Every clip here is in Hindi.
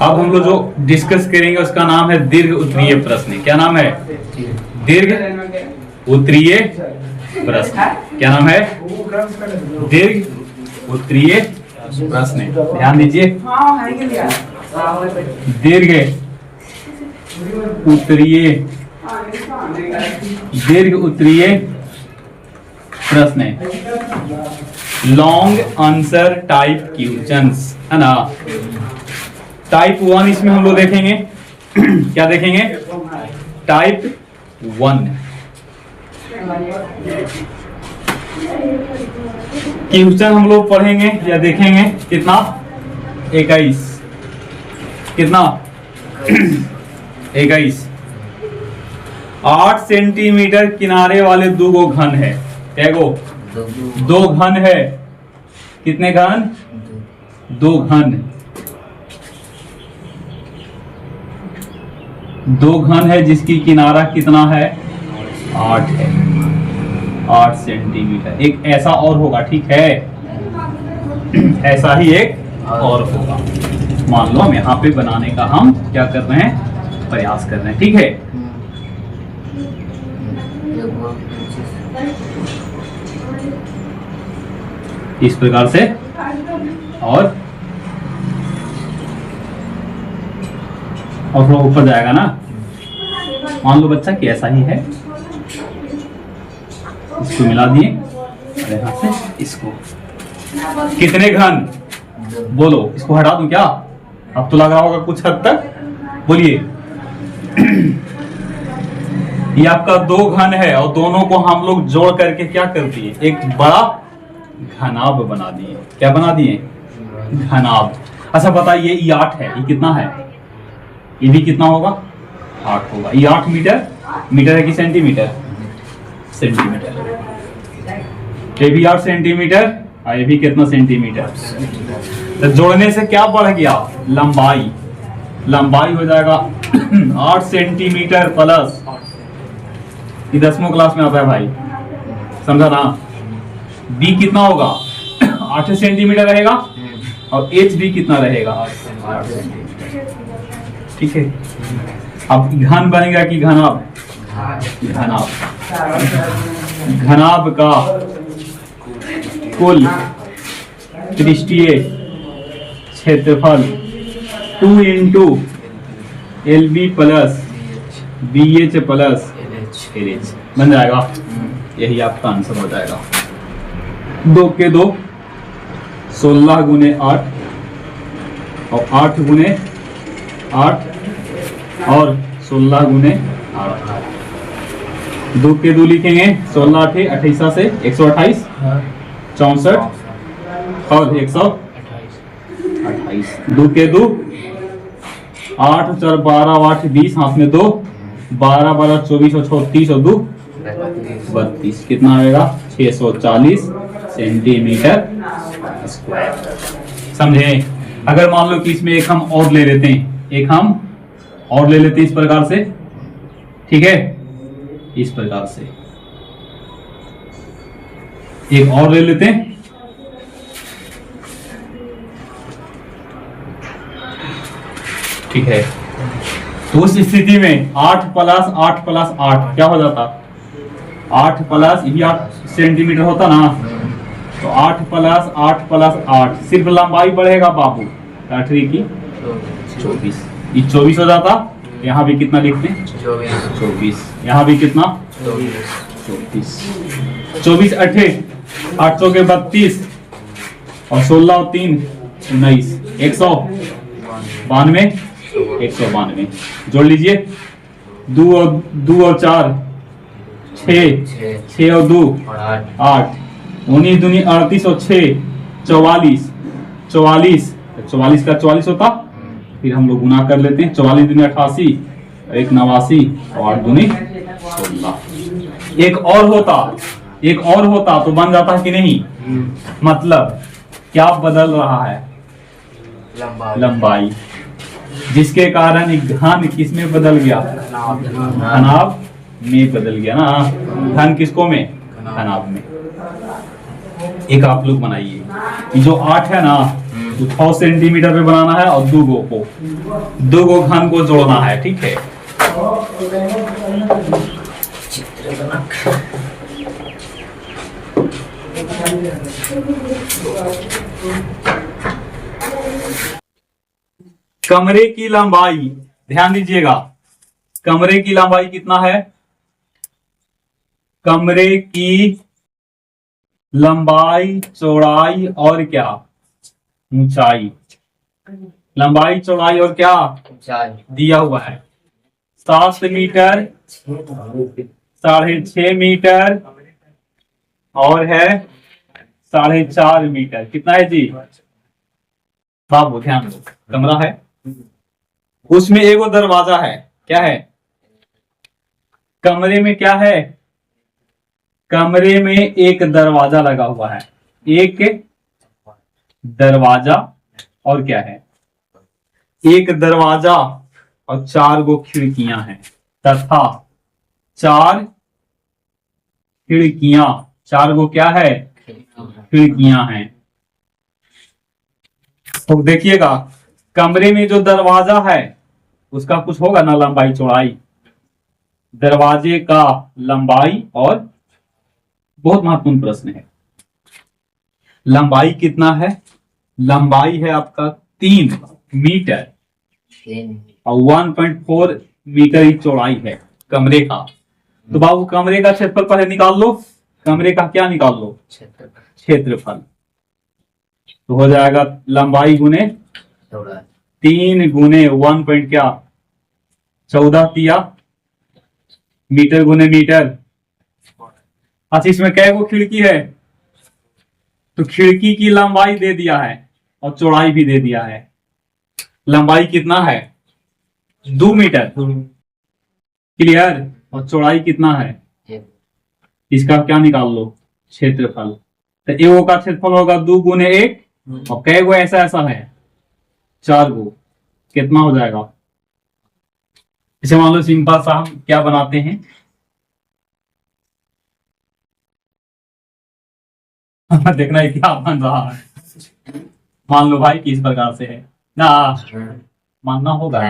अब हम लोग जो डिस्कस करेंगे उसका नाम है दीर्घ उत्तरीय प्रश्न। क्या नाम है? दीर्घ उत्तरीय प्रश्न। क्या नाम है? दीर्घ उत्तरीय प्रश्न। ध्यान दीजिए, दीर्घ उत्तरीय, दीर्घ उत्तरीय प्रश्न, लॉन्ग आंसर टाइप क्वेश्चंस, है ना। टाइप 1 इसमें हम लोग देखेंगे। क्या देखेंगे? टाइप 1 क्वेश्चन हम लोग पढ़ेंगे या देखेंगे। कितना? 21। कितना? 21। 8 सेंटीमीटर किनारे वाले दो गो घन है। क्या गो? दो घन है। कितने घन? दो घन। दो घन है जिसकी किनारा कितना है? 8 है। 8 सेंटीमीटर। एक ऐसा और होगा, ठीक है? ऐसा ही एक और होगा। मान लो हम यहाँ पे बनाने का हम क्या कर रहे हैं? प्रयास कर रहे हैं, ठीक है? इस प्रकार से। और थोड़ा ऊपर जाएगा ना। मान लो बच्चा कि ऐसा ही है, इसको मिला दिए और यहाँ से इसको। कितने घन? बोलो। इसको हटा दूं क्या? अब तो लग रहा होगा कुछ हद तक। बोलिए। ये आपका दो घन है और दोनों को हम लोग जोड़ करके क्या कर दिए? एक बड़ा घनाभ बना दिए। क्या बना दिए? घनाभ। अच्छा बताइए, ये 8 है, ये कितना है? ये भी कितना होगा? 8 होगा। ये 8 मीटर, मीटर है कि सेंटीमीटर? सेंटीमीटर। ये भी 8 सेंटीमीटर और ये भी कितना सेंटीमीटर? तो जोड़ने से क्या बढ़ गया? लंबाई। लंबाई हो जाएगा 8 सेंटीमीटर प्लस, ये 10वीं क्लास में आता है भाई, समझा ना। बी कितना होगा? 8 सेंटीमीटर रहेगा और एच भी कितना रहेगा? 8 सेंटीमीटर। ठीक है। अब घन बनेगा कि घनाभ? घनाभ। घनाभ का कुल पृष्ठीय क्षेत्रफल 2 into LB plus BH plus LH बन जाएगा। यही आपका आंसर हो जाएगा। 2 के 2 16 गुने 8 और 8 गुने 8 और 16 गुने 8। 2 के 2 लिखेंगे। 16 8 28 से 128, 64 और 128। 2 के 2 8 4 12 8 20, हाथ में 2, 12 12 24 और 34 और 2 32। कितना आएगा? 640 सेंटीमीटर स्क्वायर। समझे? अगर मान लो कि इसमें एक हम और ले लेते हैं, एक हम और ले लेते हैं इस प्रकार से, ठीक है? इस प्रकार से एक और ले लेते हैं। ठीक है। तो उस स्थिति में 8 प्लस 8 प्लस 8 क्या हो जाता? 8 प्लस, ये भी 8 सेंटीमीटर होता ना, तो 8 प्लस 8 प्लस 8, सिर्फ लंबाई बढ़ेगा बाबू। 8 की 24, ये 24 हो जाता। यहाँ भी कितना लिखते हैं? 24। यहाँ भी कितना? 24। 24 8 8 के 32 और 16 और 3 19, 192, 192 जोड़ लीजिए। 2 और 4 6 और 2 8, 19 दूनी 38 और 6 44, 44 का 44 होता। फिर हम लोग गुना कर लेते हैं। 44 दूनी 88, 1 89 और 8 दूनी 16। एक और होता तो बन जाता कि नहीं? मतलब क्या बदल रहा है? लंबाई। जिसके कारण घन किस में बदल गया? घनाभ में बदल गया ना। घन किसको में? घनाभ में। एक आप लोग बनाइए, जो 8 है ना, तो 100 सेंटीमीटर पे बनाना है और दो गो घन को जोड़ना है, ठीक है। कमरे की लंबाई, ध्यान दीजिएगा, कमरे की लंबाई कितना है? कमरे की लंबाई, चौड़ाई और क्या? ऊंचाई। लंबाई, चौड़ाई और क्या दिया हुआ है? 7 मीटर, 6.5 मीटर और है 4.5 मीटर। कितना है जी बाबू? ध्यान दो, कमरा है, उसमें एगो दरवाजा है। क्या है कमरे में? क्या है कमरे में? एक दरवाजा लगा हुआ है, एक दरवाजा और क्या है? एक दरवाजा और 4 गो खिड़कियां हैं तथा 4 खिड़कियां। 4 गो क्या है? खिड़कियां हैं। तो देखिएगा, कमरे में जो दरवाजा है उसका कुछ होगा ना लंबाई चौड़ाई। दरवाजे का लंबाई, और बहुत महत्वपूर्ण प्रश्न है, लंबाई कितना है? लंबाई है आपका 3 मीटर और 1.4 मीटर ही चौड़ाई है कमरे का। तो बाबू कमरे का क्षेत्रफल पहले निकाल लो। कमरे का क्या निकाल लो? क्षेत्रफल। तो हो जाएगा लंबाई गुने 3 गुने 1 पॉइंट क्या 14 किया, मीटर गुने मीटर। अच्छा, इसमें कै गो खिड़की है? तो खिड़की की लंबाई दे दिया है और चौड़ाई भी दे दिया है। लंबाई कितना है? 2 मीटर, क्लियर। और चौड़ाई कितना है? इसका क्या निकाल लो? क्षेत्रफल। तो एगो का क्षेत्रफल होगा 2 गुने 1 और कै गो ऐसा ऐसा है? 4 गो। कितना हो जाएगा? इसे मान लो सिंपल सा हम क्या बनाते हैं देखना है क्या बन रहा है। मान लो भाई किस प्रकार से है ना, मानना होगा।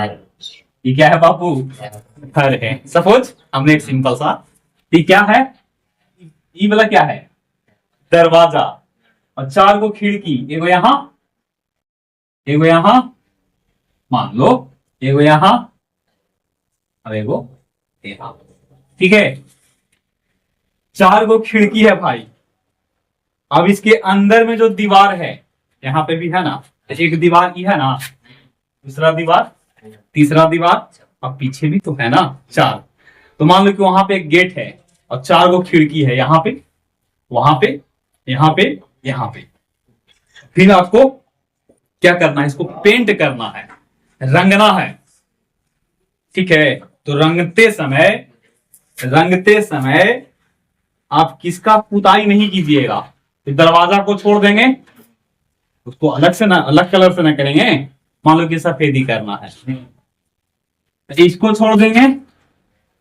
ये क्या है बाबू? घर है। सपोज हमने एक सिंपल सा, ये क्या है? ये वाला क्या है? दरवाजा और 4 गो खिड़की, एगो यहां, एगो यहां, मान लो एगो यहां और एगो यहां, ठीक है। 4 गो खिड़की है भाई। अब इसके अंदर में जो दीवार है, यहाँ पे भी है ना, एक दीवार की है ना, दूसरा दीवार, तीसरा दीवार और पीछे भी तो है ना 4। तो मान लो कि वहां पे एक गेट है और 4 गो खिड़की है, यहाँ पे, वहां पे, यहाँ पे, यहाँ पे। फिर आपको क्या करना है? इसको पेंट करना है, रंगना है, ठीक है। तो रंगते समय आप किसका पुताई नहीं कीजिएगा। तो दरवाजा को छोड़ देंगे, उसको अलग से ना, अलग कलर से ना करेंगे। मान लो कि सफेदी करना है, इसको छोड़ देंगे,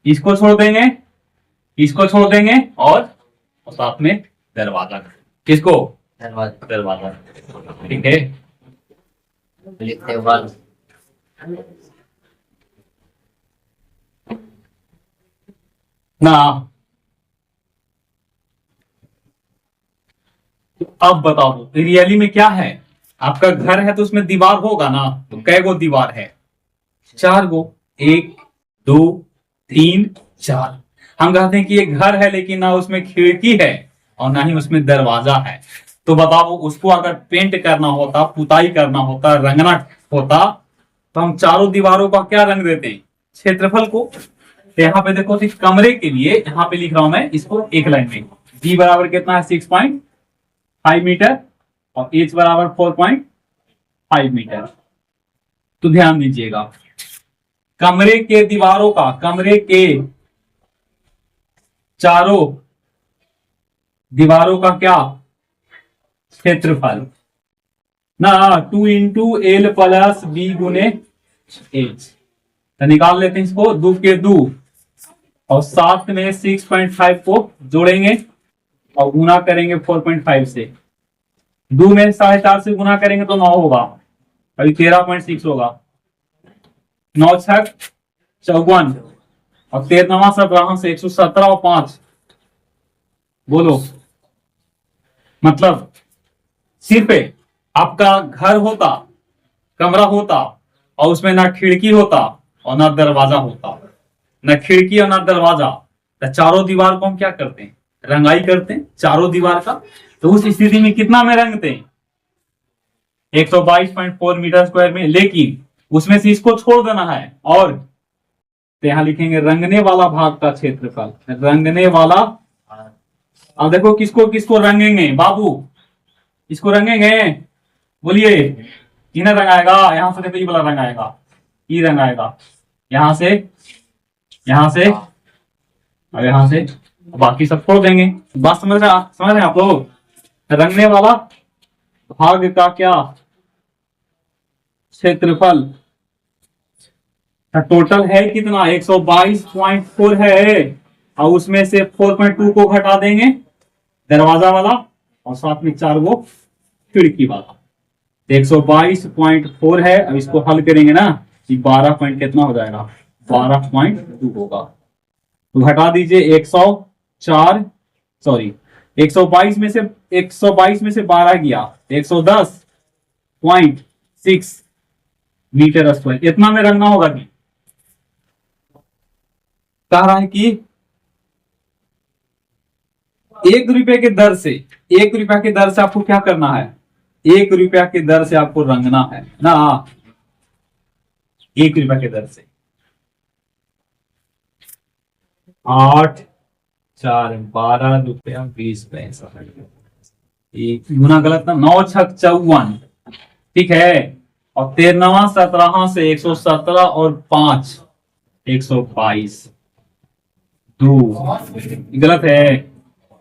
इसको छोड़ देंगे, इसको छोड़ देंगे और साथ में दरवाजा। किसको? दरवाजा, ठीक है। लिखते वन ना। अब बताओ रियली में क्या है? आपका घर है तो उसमें दीवार होगा ना, तो कै गो दीवार है? 4 गो। 1 2 3 4। हम कहते हैं कि ये घर है लेकिन ना उसमें खिड़की है और ना ही उसमें दरवाजा है। तो बताओ उसको अगर पेंट करना होता, पुताई करना होता, रंगना होता, तो हम चारों दीवारों का क्या रंग देते हैं? क्षेत्रफल को। तो यहाँ पे देखो, कमरे के लिए यहाँ पे लिख रहा हूं मैं इसको एक लाइन में। जी बराबर कितना है? 6.5 मीटर और एच बराबर 4.5 मीटर। तो ध्यान दीजिएगा, कमरे के दीवारों का, कमरे के चारों दीवारों का क्या क्षेत्रफल ना 2 इंटू एल प्लस बी गुने एच। तो निकाल लेते हैं इसको, 2 के 2 और साथ में 6.5 को जोड़ेंगे और गुना करेंगे 4.5 से। 2 में 4.5 से गुना करेंगे तो 9 होगा, अभी 13.6 होगा। 9 छक 54 और 13 17 से 117 और 5, बोलो। मतलब सिर्फ आपका घर होता, कमरा होता, और उसमें ना खिड़की होता और ना दरवाजा होता, ना खिड़की और ना दरवाजा, तो चारों दीवार को हम क्या करते हैं? रंगाई करते हैं चारों दीवार का। तो उस स्थिति में कितना में रंगते हैं? 122.4 मीटर स्क्वायर में। लेकिन उसमें से इसको छोड़ देना है, और तो यहां लिखेंगे रंगने वाला भाग का क्षेत्रफल, रंगने वाला। अब देखो किसको किसको रंगेंगे बाबू, इसको रंगेंगे, बोलिए। इन्हें रंगाएगा, यहां से देखो ये वाला रंगाएगा, ये रंगाएगा, यहां से, यहां से, और यहां से, बाकी सब छोड़ देंगे। बात समझ रहे हैं आप लोग? रंगने वाला भाग का क्या क्षेत्रफल, टोटल है कितना? 122.4 है, और उसमें से 4.2 को घटा देंगे दरवाजा वाला, और साथ में 4 वो खिड़की वाला। 122.4 है। अब इसको हल करेंगे ना, कि 12 पॉइंट कितना हो जाएगा? 12.2 होगा। तो घटा दीजिए 104, सॉरी 122 में से 12 गया, 110.6 मीटर स्क्वायर। इतना में रंगना होगा। कि कह रहा है कि 1 रुपए के दर से, 1 रुपया के दर से आपको क्या करना है? 1 रुपया के दर से आपको रंगना है ना, 1 रुपया के दर से। 8 4 12 रुपया 20 पैसा, गुना गलत ना, 9 छक 54, ठीक है। और 13 17 से 117 और 5 122, 2 गलत है,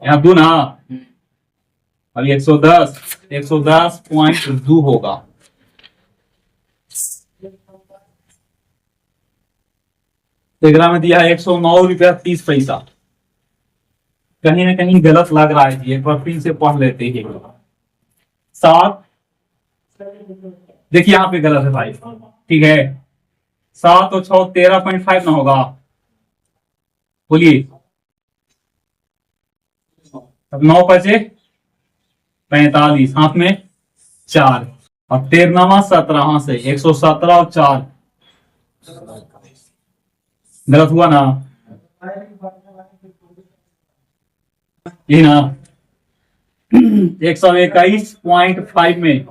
यहाँ 2 ना, अभी 110.2 होगा। तेगरा में दिया है 109 रुपया 30 पैसा। कहीं ना कहीं गलत लग रहा है, एक बार फिर से पढ़ लेते हैं। 7, देखिए यहाँ पे गलत है भाई, ठीक है। 7 और 6 13.5 ना होगा, बोलिए। अब 9 बचे 45, हाथ में 4, और 13 17 से 117 और 4 गलत हुआ ना, ये ना। 121.5 में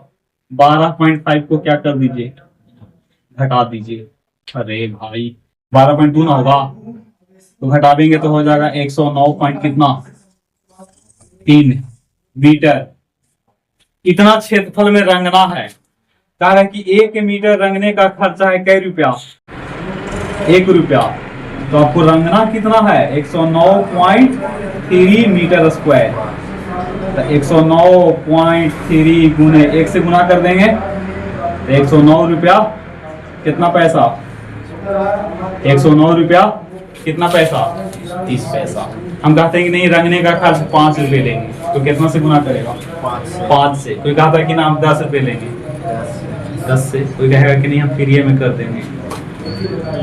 12.5 को क्या कर दीजिए? घटा दीजिए। अरे भाई 12.2 ना होगा, तो घटा देंगे तो हो जाएगा 109 पॉइंट कितना? 3 मीटर। इतना क्षेत्रफल में रंगना है। कह रहा है कि 1 मीटर रंगने का खर्चा है कै रुपया? 1 रुपया। तो आपको रंगना कितना है? 109.3 मीटर स्क्वायर। तो 109.3 गुने 1 से गुना कर देंगे, 109 रुपया कितना पैसा? 109 रुपया कितना पैसा? 30 पैसा। हम कहते हैं कि नहीं, रंगने का खर्च 5 रुपए लेंगे, तो कितना से गुना करेगा? 5 से। कोई कहता है कि ना हम 10 रुपए लेंगे, 10 से। कोई कहेगा कि नहीं हम फ्री में कर देंगे,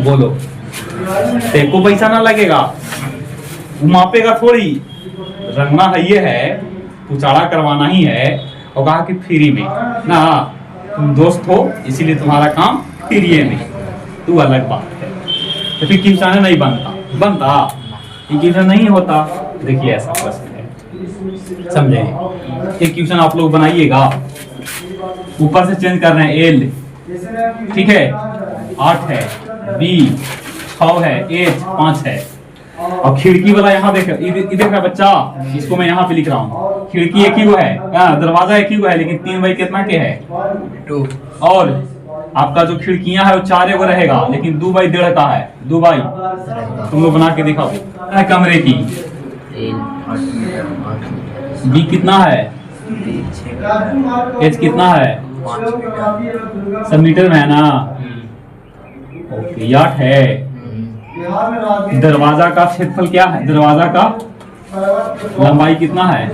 बोलो। तेको पैसा ना लगेगा, मापेगा थोड़ी, रंगना है ये है, उचाड़ा करवाना ही है। और कहा कि फ्री में ना, तुम दोस्त हो इसीलिए तुम्हारा काम फ्री में, तू अलग बात है। तो फिर किसान नहीं बनता क्वेश्चन नहीं होता। देखिए ऐसा प्रश्न है, समझे? एक क्वेश्चन आप लोग बनाइएगा, ऊपर से चेंज कर रहे हैं। एल ठीक है, 8 है, बी 6 है, एच 5 है, और खिड़की वाला यहाँ देख रहा बच्चा, इसको मैं यहाँ पे लिख रहा हूँ। खिड़की एक ही वो है, दरवाजा एक ही वो है, लेकिन 3 बाई कितना के है? 2। और आपका जो खिड़कियां है वो 4 एगो रहेगा, लेकिन 2 बाई 1.5 का है। 2 बाई तुम लोग बना के दिखाओ कमरे की। बी कितना है? एच कितना है? सब मीटर में है ना? ओके, 8 है। दरवाजा का क्षेत्रफल क्या है? दरवाजा का लंबाई कितना है?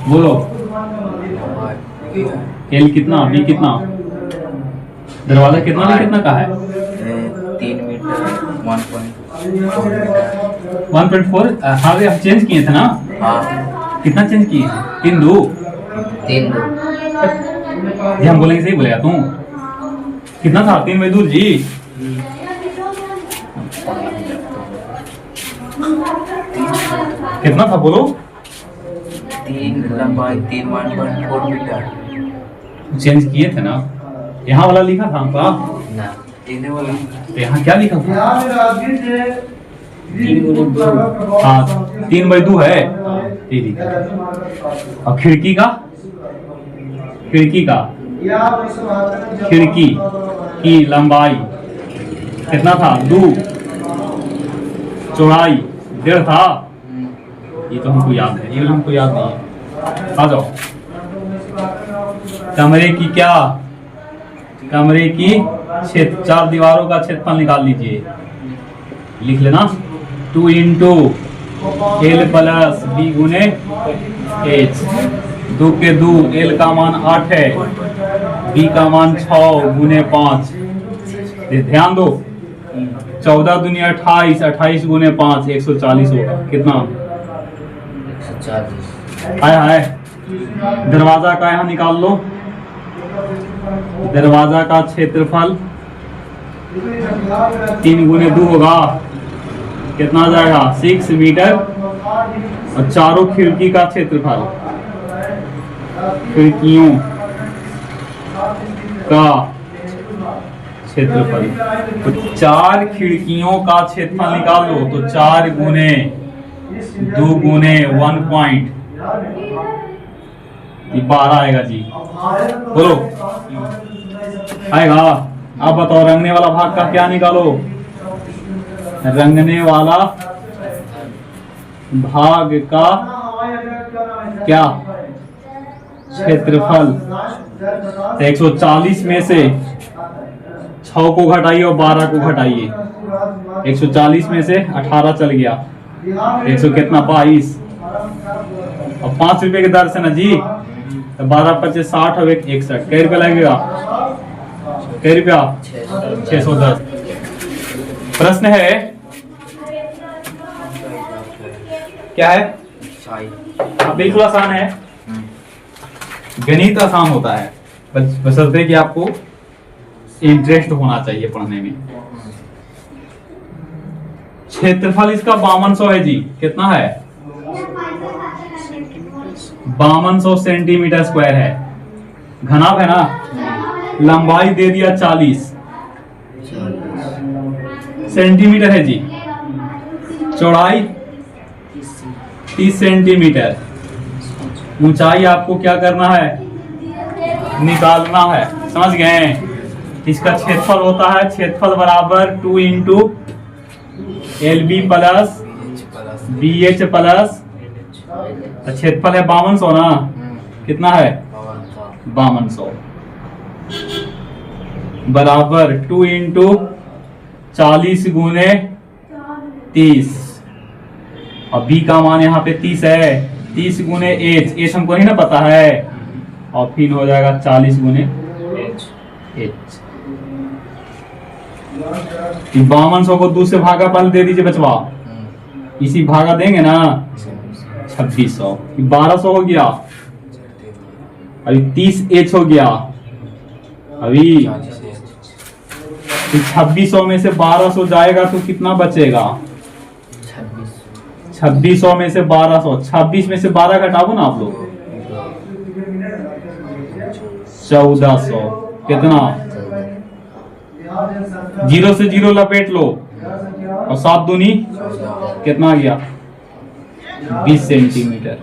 बोलो। एल कितना, बी कितना, दरवाजा कितना भी कितना का है? 3 मीटर 1.4 मीटर 1.4। हाँ वे हम चेंज किए थे ना, हाँ कितना चेंज किए? 3 2। 3 2 जी हम बोलेंगे सही बोलेगा तू। कितना था 3/2 जी? कितना था बोलो? 3 लंबाई 3 1.4 मीटर चेंज किए थे ना, यहाँ वाला लिखा था आपका, ना इन्हें वाला तो यहाँ क्या लिखा था? 3 हाँ 3/2 है, ये लिखा है। और खिड़की का, खिड़की का, खिड़की की लंबाई कितना था? 2, चौड़ाई 1.5 था। ये तो हमको याद है, ये हमको याद नहीं है। आ जाओ, कमरे की क्या, कमरे की क्षेत्र, 4 दीवारों का क्षेत्रफल निकाल लीजिए। लिख लेना 2 इंटू एल प्लस बी गुने एच। 2 के 2, एल का मान 8 है, बी का मान 6 गुने 5। ध्यान दो, 14 दूनी 28, 28 गुने 5 140 होगा। कितना? 140 हाय हाय। दरवाजा का यहाँ निकाल लो, दरवाजा का क्षेत्रफल 3 गुने 2 होगा। कितना आ जाएगा? 6 मीटर। और चारों खिड़की का क्षेत्रफल, खिड़कियों का क्षेत्रफल, तो 4 खिड़कियों का क्षेत्रफल निकाल लो। तो 4 गुने 2 गुने 1 12 आएगा जी। बोलो आएगा। अब बताओ रंगने वाला भाग का क्या निकालो? रंगने वाला भाग का क्या क्षेत्रफल? तो 140 में से 6 को घटाइए और 12 को घटाइए। 140 में से 18 चल गया, 100 कितना 22। और 5 रुपए के दर से ना जी, तो 12 25 60 और 1 61। कै रुपया लगेगा? कै रुपया? 610। प्रश्न है क्या है? बिल्कुल आसान है, गणित आसान होता है, बशर्ते कि आपको इंटरेस्ट होना चाहिए पढ़ने में। क्षेत्रफल इसका 5200 है जी। कितना है? 5200 सेंटीमीटर स्क्वायर है। घनाभ है ना, लंबाई दे दिया 40 सेंटीमीटर है जी, चौड़ाई 30 सेंटीमीटर, ऊंचाई आपको क्या करना है? निकालना है। समझ गए? इसका क्षेत्रफल होता है, क्षेत्रफल बराबर 2 into L B plus B H plus, क्षेत्रफल है 5200 ना। कितना है? 5200 बराबर 2 इंटू 40 गुने 30। और बी का मान यहाँ पे 30 है, 30 गुने एच, एच हमको नहीं ना पता है, और फिर हो जाएगा 40 गुने एच। 5200 को 2 से भागा पहले दे दीजिए बचवा, इसी भागा देंगे ना 2600। 1200 हो गया, अभी 30 एच हो गया, अभी 2600 में से 1200 जाएगा तो कितना बचेगा? 2600 में से 1200, 26 में से 12 घटाओ ना आप लोग, 1400। कितना? 0 से 0 लपेट लो, और 7 दूनी कितना आ गया? 20 सेंटीमीटर।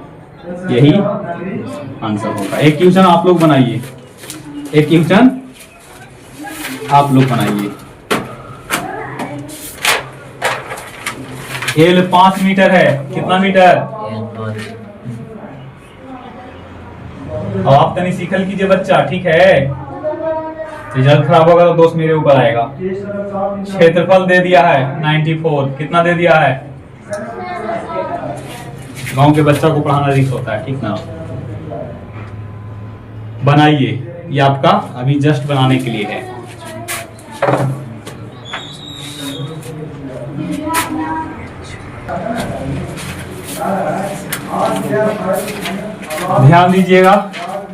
यही आंसर होगा। एक क्वेश्चन आप लोग बनाइए, एक क्वेश्चन आप लोग बनाइए। एल 5 मीटर है, कितना मीटर? अब आप तनी सीखल कीजिए बच्चा, ठीक है? रिजल्ट खराब होगा तो दोस्त मेरे ऊपर आएगा। क्षेत्रफल दे दिया है 94, कितना दे दिया है? गांव के बच्चा को पढ़ाना रिस्क होता है, ठीक ना? बनाइए, ये आपका अभी जस्ट बनाने के लिए है। ध्यान दीजिएगा,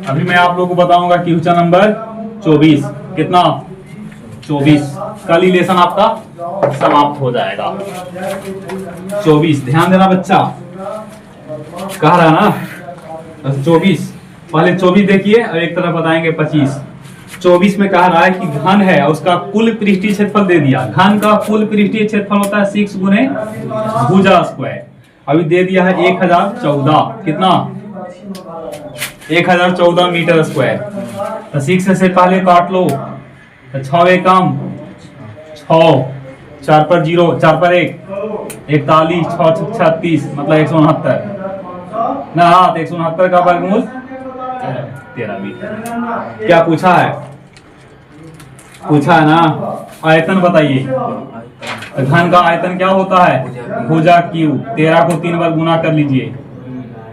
अभी मैं आप लोगों को बताऊंगा क्वेश्चन नंबर 24। कितना? 24। कल ही लेसन आपका समाप्त हो जाएगा। 24 ध्यान देना बच्चा, कह रहा ना 24। पहले 24 देखिए और एक तरफ बताएंगे 25। 24 में कह रहा है कि घन है, उसका कुल पृष्ठीय क्षेत्रफल दे दिया। घन का कुल पृष्ठीय क्षेत्रफल होता है 6 गुने भुजा स्क्वायर। अभी दे दिया है 1014। कितना? 1014 मीटर स्क्वायर। तो 6 से पहले काट लो तो 6 एकम 6, 4 पर 0, 4 पर 1, 41, 6 36, मतलब 169 ना। 169 का वर्गमूल 13 मीटर। क्या पूछा है? पूछा है ना, आयतन बताइए। घन का आयतन क्या होता है? भुजा क्यूब। 13 को 3 बार गुना कर लीजिए,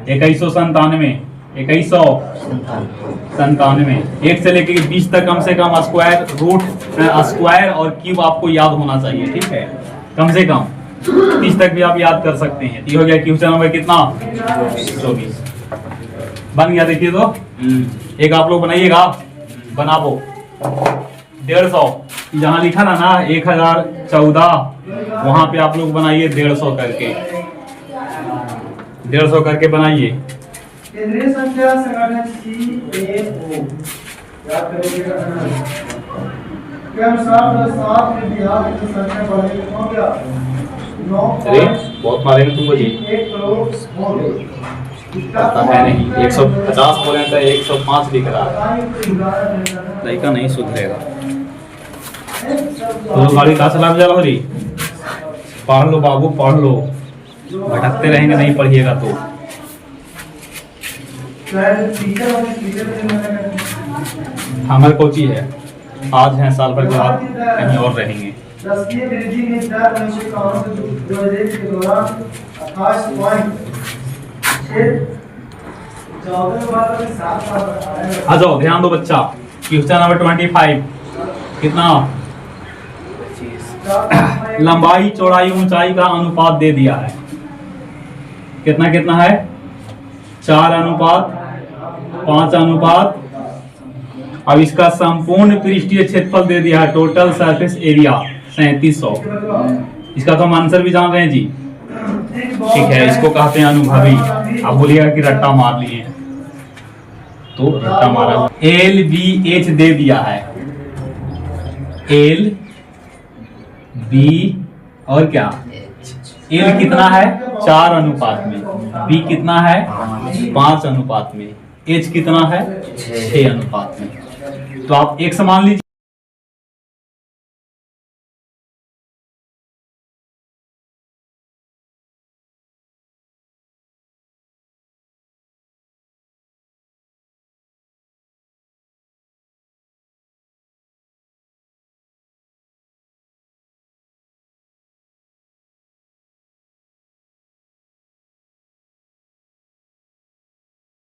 2197। 2197। 1 से लेकर 20 तक कम से कम स्क्वायर रूट स्क्वायर और क्यूब आपको याद होना चाहिए, ठीक है? कम से कम 30 तक भी आप याद कर सकते हैं। ये हो गया क्वेश्चन नंबर कितना? 24 बन गया। देखिए तो एक आप लोग बनाइएगा, बनाओ 150। जहाँ लिखा था ना 1014, वहां पे आप लोग बनाइए 150 करके। 150 करके बनाइए। केंद्रीय संख्या संगठन CAO याद करिएगा के अनुसार 7 में बिहार की संख्या बढ़ी हो गया 9। अरे बहुत मारेंगे तुमको जी। 1 करोड़ हो गई। पता है नहीं, 150 बोले तो 105 लिख रहा है। लड़का नहीं सुधरेगा। तो गाड़ी कहाँ से लाभ जा रही? पढ़ लो बाबू, पढ़ लो। भटकते रहेंगे नहीं पढ़िएगा तो। हमारे कोची है, आज हैं, साल भर के बाद कहीं और रहेंगे। दसवीं वृद्धि में 4 के दौरान 28.14 आ जाओ, ध्यान दो बच्चा। क्वेश्चन नंबर 25 कितना? लंबाई चौड़ाई ऊंचाई का अनुपात दे दिया है। कितना कितना है? 4:5:। अब इसका संपूर्ण पृष्ठीय क्षेत्रफल दे दिया है, टोटल सरफेस एरिया 3700। इसका तो हम आंसर भी जान रहे हैं जी, ठीक है? इसको कहते हैं अनुभवी। आप बोलिएगा कि रट्टा मार लिए, तो रट्टा मारा। LBH दे दिया है, LB और क्या? L कितना है? 4 अनुपात में। B कितना है? 5 अनुपात में। H कितना है? 6 अनुपात में। तो आप एक समान लीजिए।